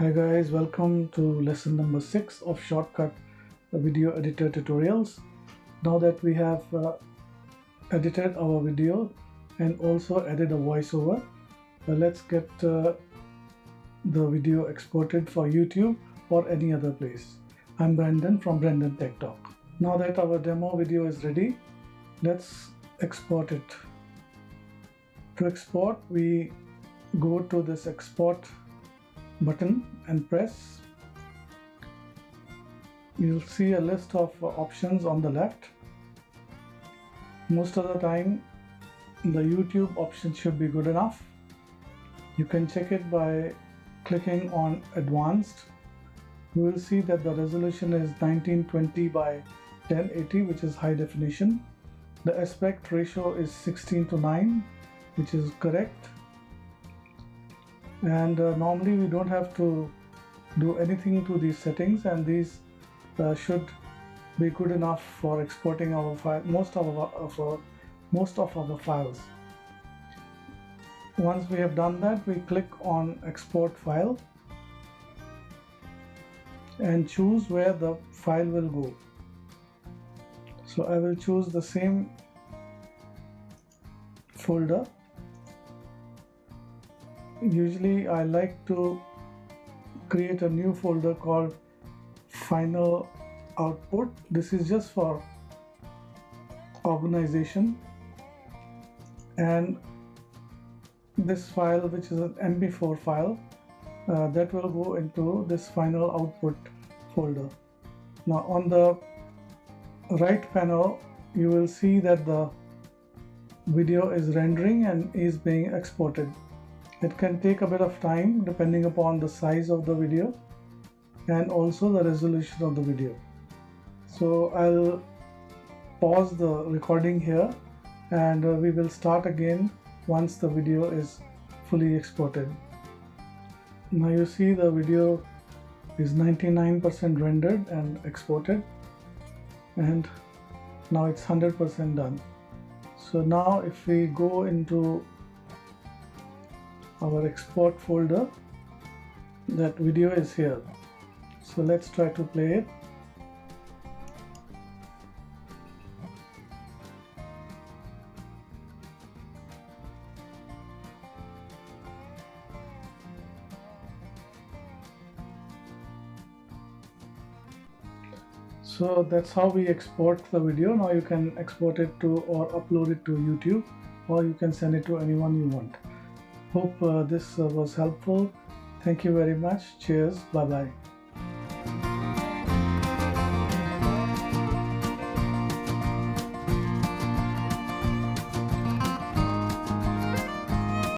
Hi guys, welcome to lesson number 6 of Shotcut video editor tutorials. Now that we have edited our video and also added a voiceover, let's get the video exported for YouTube or any other place. I'm Brandon from Tek Tak. Now that our demo video is ready, let's export it. To export, we go to this export button and press. You'll see a list of options on the left. Most of the time the YouTube option should be good enough. You can check it by clicking on advanced. You will see that the resolution is 1920 by 1080, which is high definition. The aspect ratio is 16:9, which is correct. And normally we don't have to do anything to these settings, and these should be good enough for exporting our file, most of our files. Once we have done that, we click on export file and choose where the file will go. So I will choose the same folder. Usually I like to create a new folder called final output. This is just for organization, and this file, which is an MP4 file, that will go into this final output folder. Now on the right panel you will see that the video is rendering and is being exported. It can take a bit of time depending upon the size of the video and also the resolution of the video. So I'll pause the recording here, and we will start again once the video is fully exported. Now you see the video is 99% rendered and exported, and now it's 100% done. So now if we go into our export folder, that video is here. So let's try to play it. So that's how we export the video. Now you can export it to or upload it to YouTube, or you can send it to anyone you want. Hope this was helpful. Thank you very much. Cheers. Bye bye.